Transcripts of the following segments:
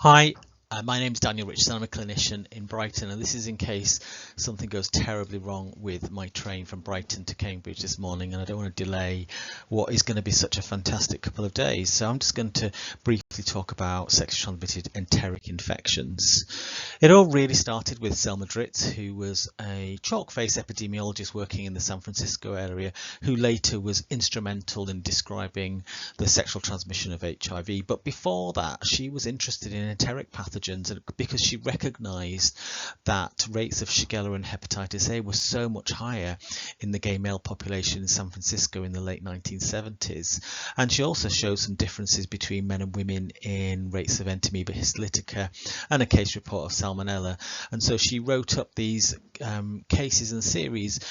Hi, my name is Daniel Richardson. I'm a clinician in Brighton, and this is in case something goes terribly wrong with my train from Brighton to Cambridge this morning, and I don't want to delay what is going to be such a fantastic couple of days. So I'm just going to briefly talk about sexually transmitted enteric infections. It all really started with Selma Dritz, who was a chalk-faced epidemiologist working in the San Francisco area, who later was instrumental in describing the sexual transmission of HIV. But before that, she was interested in enteric pathogens because she recognized that rates of Shigella and hepatitis A were so much higher in the gay male population in San Francisco in the late 1970s. And she also showed some differences between men and women in rates of Entamoeba histolytica and a case report of Salmonella. And so she wrote up these cases and series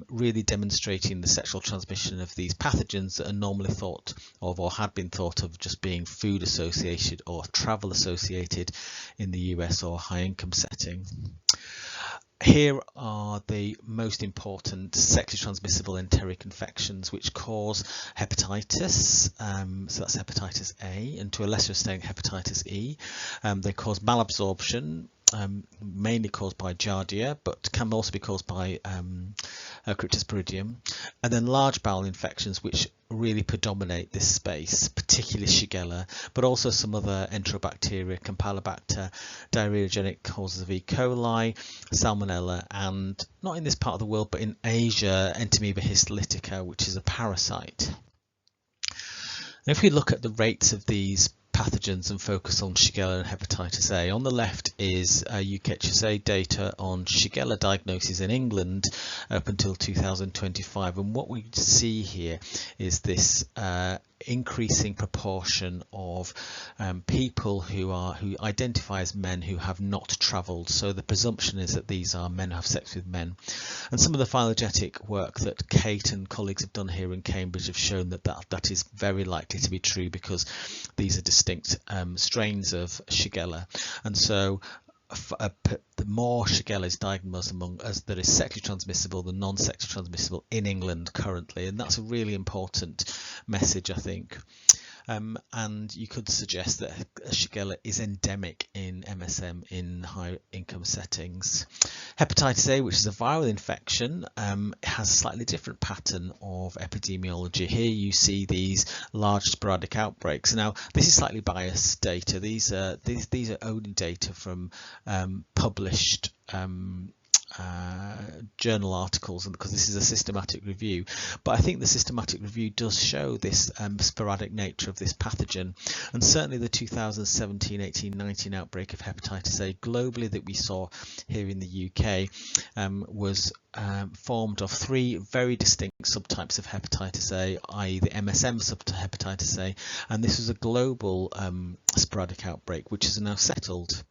really demonstrating the sexual transmission of these pathogens that are normally thought of or had been thought of just being food associated or travel associated in the US or high income setting. Here are the most important sexually transmissible enteric infections which cause hepatitis, so that's hepatitis A, and to a lesser extent hepatitis E. They cause malabsorption, mainly caused by Giardia, but can also be caused by Cryptosporidium, and then large bowel infections which really predominate this space, particularly Shigella, but also some other enterobacteria, Campylobacter, diarrheogenic causes of E. coli, Salmonella, and not in this part of the world, but in Asia, Entamoeba histolytica, which is a parasite. And if we look at the rates of these pathogens and focus on Shigella and hepatitis A. On the left is UKHSA data on Shigella diagnosis in England up until 2025, and what we see here is this increasing proportion of people who identify as men who have not travelled. So the presumption is that these are men who have sex with men. And some of the phylogenetic work that Kate and colleagues have done here in Cambridge have shown that is very likely to be true, because these are distinct strains of Shigella. And so the more Shigella is diagnosed among us that is sexually transmissible than non-sexually transmissible in England currently, and that's a really important message, I think. And you could suggest that Shigella is endemic in MSM in high income settings. Hepatitis A, which is a viral infection, has a slightly different pattern of epidemiology. Here you see these large sporadic outbreaks. Now, this is slightly biased data. These are only data from published journal articles, and because this is a systematic review, but I think the systematic review does show this sporadic nature of this pathogen. And certainly the 2017, 18, 19 outbreak of hepatitis A globally that we saw here in the UK was formed of three very distinct subtypes of hepatitis A, i.e. the MSM subtype hepatitis A, and this was a global sporadic outbreak which is now settled.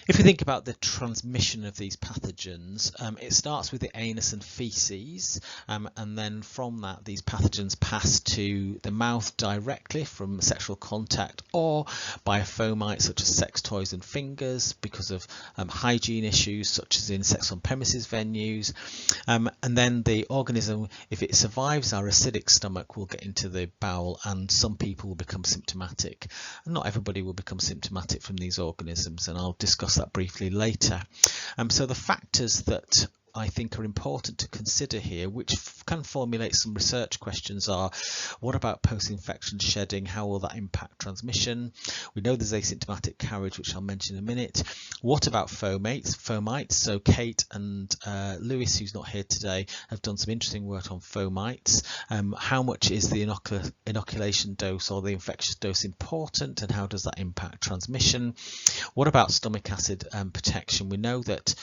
If you think about the transmission of these pathogens, it starts with the anus and feces, and then from that these pathogens pass to the mouth directly from sexual contact or by a fomite such as sex toys and fingers because of hygiene issues such as in sex on premises venues, and then the organism, if it survives our acidic stomach, will get into the bowel, and some people will become symptomatic. And not everybody will become symptomatic from these organisms, and I'll discuss that briefly later. So the factors that I think are important to consider here, which can formulate some research questions, are: what about post-infection shedding? How will that impact transmission? We know there's asymptomatic carriage, which I'll mention in a minute. What about fomites? So Kate and Lewis, who's not here today, have done some interesting work on fomites. How much is the inoculation dose or the infectious dose important, and how does that impact transmission? What about stomach acid protection? We know that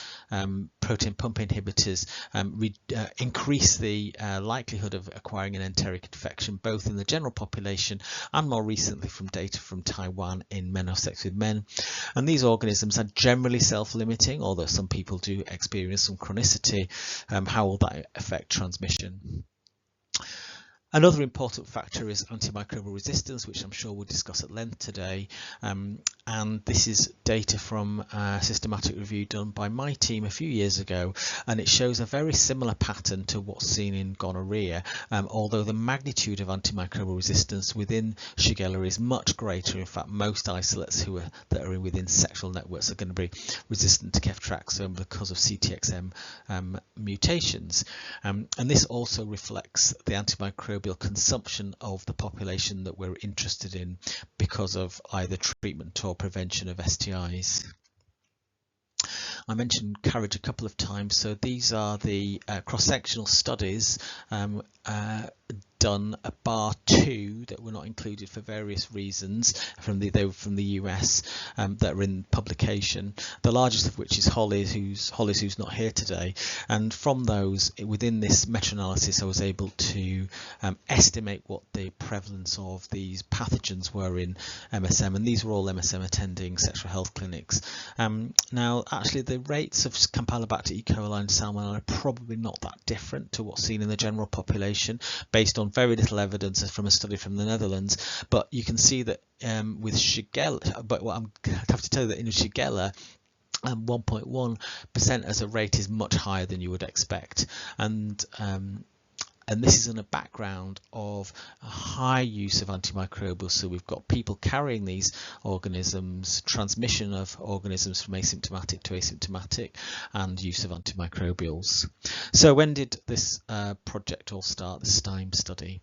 protein pump inhibitors increase the likelihood of acquiring an enteric infection, both in the general population and more recently from data from Taiwan in men who have sex with men. And these organisms are generally self-limiting, although some people do experience some chronicity. How will that affect transmission? Another important factor is antimicrobial resistance, which I'm sure we'll discuss at length today. And this is data from a systematic review done by my team a few years ago, and it shows a very similar pattern to what's seen in gonorrhea, although the magnitude of antimicrobial resistance within Shigella is much greater. In fact, most isolates that are within sexual networks are going to be resistant to ceftriaxone because of CTXM mutations. And this also reflects the antimicrobial consumption of the population that we're interested in because of either treatment or prevention of STIs. I mentioned carriage a couple of times, so these are the cross-sectional studies done at bar 2 that were not included for various reasons. They were from the US that are in publication. The largest of which is Holly's, who's not here today. And from those, within this meta-analysis, I was able to estimate what the prevalence of these pathogens were in MSM, and these were all MSM attending sexual health clinics. Now, actually, the rates of Campylobacter, E. coli, and Salmonella are probably not that different to what's seen in the general population, based on very little evidence from a study from the Netherlands. But you can see that with Shigella, but what I have to tell you that in Shigella, 1.1% as a rate is much higher than you would expect, and this is in a background of a high use of antimicrobials. So we've got people carrying these organisms, transmission of organisms from asymptomatic to asymptomatic, and use of antimicrobials. So when did this project all start, the STEIM study?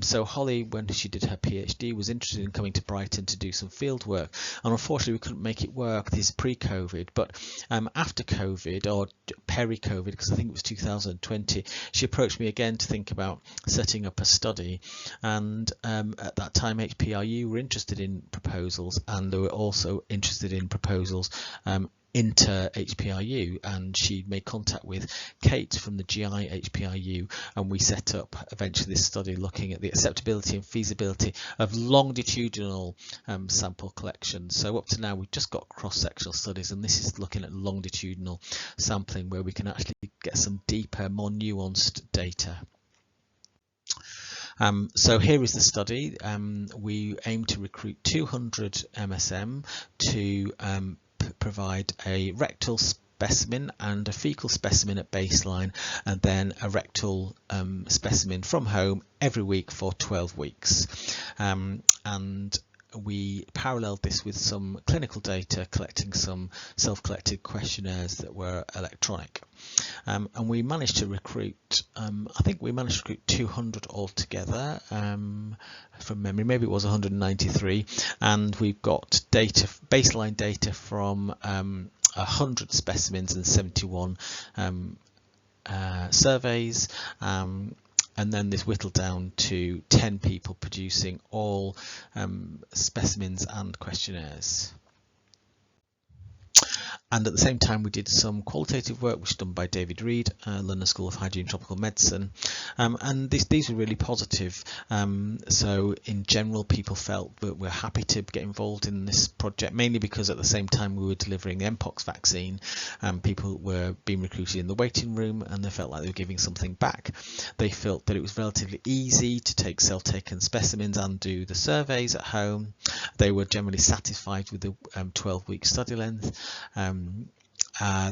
So Holly, when she did her PhD, was interested in coming to Brighton to do some field work, and unfortunately we couldn't make it work. This is pre-COVID, but after COVID, or peri-COVID, because I think it was 2020, she approached me again to think about setting up a study, and at that time HPRU were interested in proposals, and they were also interested in proposals inter HPRU, and she made contact with Kate from the GI HPRU, and we set up eventually this study looking at the acceptability and feasibility of longitudinal sample collection. So up to now we've just got cross-sectional studies, and this is looking at longitudinal sampling where we can actually get some deeper, more nuanced data. So here is the study. We aim to recruit 200 MSM to provide a rectal specimen and a fecal specimen at baseline, and then a rectal specimen from home every week for 12 weeks. And we paralleled this with some clinical data, collecting some self-collected questionnaires that were electronic. And we managed to recruit, I think we managed to recruit 200 altogether, from memory, maybe it was 193, and we've got data, baseline data from 100 specimens and 71 surveys, and then this whittled down to 10 people producing all specimens and questionnaires. And at the same time we did some qualitative work which was done by David Reed, London School of Hygiene and Tropical Medicine, and these were really positive. So in general people felt that we're happy to get involved in this project, mainly because at the same time we were delivering the Mpox vaccine, people were being recruited in the waiting room, and they felt like they were giving something back. They felt that it was relatively easy to take self-taken specimens and do the surveys at home. They were generally satisfied with the 12-week study length.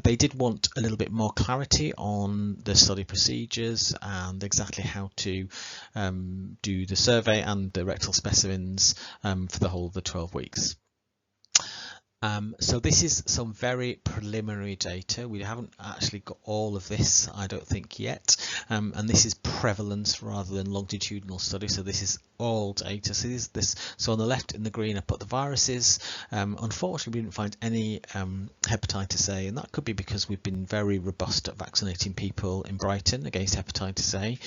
They did want a little bit more clarity on the study procedures and exactly how to do the survey and the rectal specimens for the whole of the 12 weeks. So this is some very preliminary data. We haven't actually got all of this, I don't think, yet, and this is prevalence rather than longitudinal study. So this is all data. So so on the left in the green I put the viruses. Unfortunately we didn't find any hepatitis A, and that could be because we've been very robust at vaccinating people in Brighton against hepatitis A,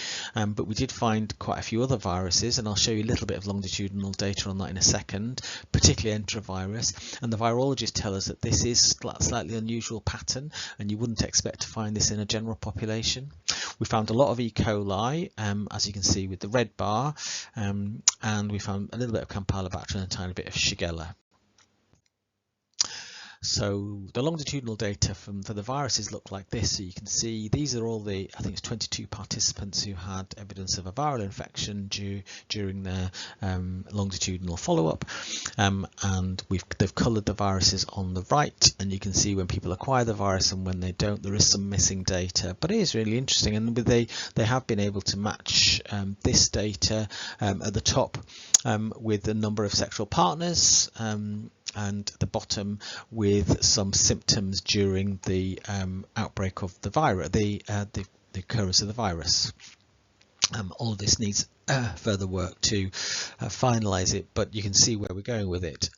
but we did find quite a few other viruses, and I'll show you a little bit of longitudinal data on that in a second, particularly enterovirus. And the virologists tell us that this is a slightly unusual pattern, and you wouldn't expect to find this in a general population. We found a lot of E. coli, as you can see with the red bar, and we found a little bit of Campylobacter and a tiny bit of Shigella. So the longitudinal data for the viruses look like this. So you can see these are all the, I think it's 22 participants who had evidence of a viral infection during their longitudinal follow-up, and they've coloured the viruses on the right, and you can see when people acquire the virus and when they don't. There is some missing data, but it is really interesting, and they have been able to match this data at the top with the number of sexual partners, and at the bottom with some symptoms during the outbreak of the virus, the occurrence of the virus. All of this needs further work to finalise it, but you can see where we're going with it.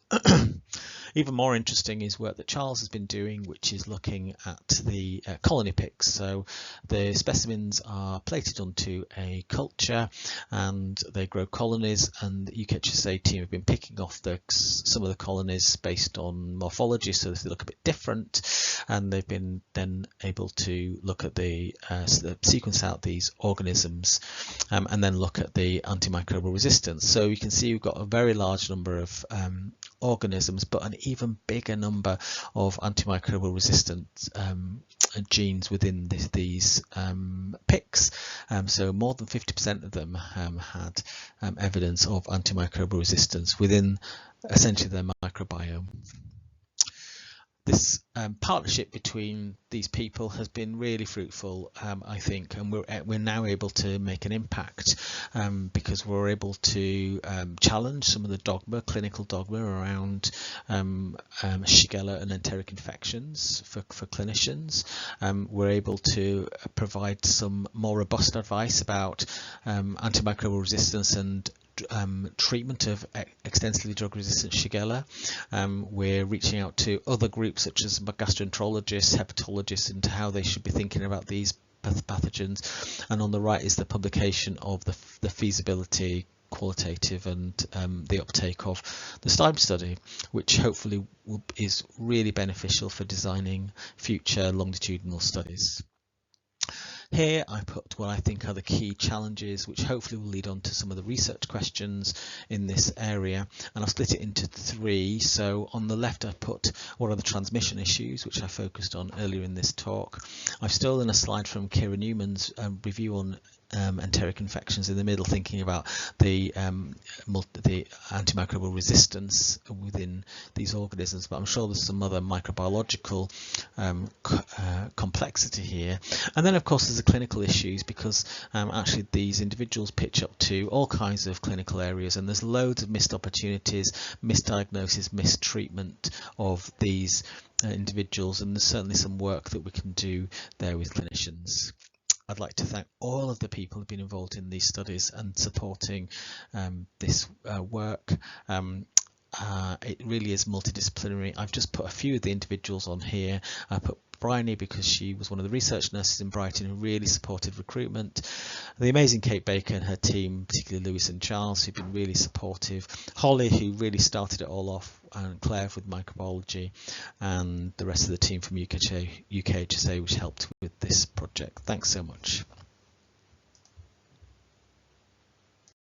Even more interesting is work that Charles has been doing, which is looking at the colony picks. So the specimens are plated onto a culture and they grow colonies, and the UKHSA team have been picking off some of the colonies based on morphology, so they look a bit different, and they've been then able to look at sequence out these organisms and then look at the antimicrobial resistance. So you can see we've got a very large number of organisms, but an even bigger number of antimicrobial resistant genes within these picks. So more than 50% of them had evidence of antimicrobial resistance within essentially their microbiome. This partnership between these people has been really fruitful, I think, and we're now able to make an impact because we're able to challenge some of the clinical dogma around Shigella and enteric infections for clinicians. We're able to provide some more robust advice about antimicrobial resistance and treatment of extensively drug-resistant Shigella. We're reaching out to other groups such as gastroenterologists, hepatologists, into how they should be thinking about these pathogens. And on the right is the publication of the feasibility, qualitative, and the uptake of the STEIM study, which hopefully is really beneficial for designing future longitudinal studies. Here I put what I think are the key challenges, which hopefully will lead on to some of the research questions in this area, and I'll split it into three. So on the left I put what are the transmission issues, which I focused on earlier in this talk. I've stolen a slide from Kira Newman's review on enteric infections in the middle, thinking about the antimicrobial resistance within these organisms, but I'm sure there's some other microbiological complexity here. And then of course there's the clinical issues, because actually these individuals pitch up to all kinds of clinical areas, and there's loads of missed opportunities, misdiagnosis, mistreatment of these individuals, and there's certainly some work that we can do there with clinicians. I'd like to thank all of the people who've been involved in these studies and supporting this work. It really is multidisciplinary. I've just put a few of the individuals on here. I put Bryony because she was one of the research nurses in Brighton who really supported recruitment. The amazing Kate Baker and her team, particularly Lewis and Charles, who've been really supportive. Holly, who really started it all off, and Claire with microbiology, and the rest of the team from UKHSA, which helped with this project. Thanks so much.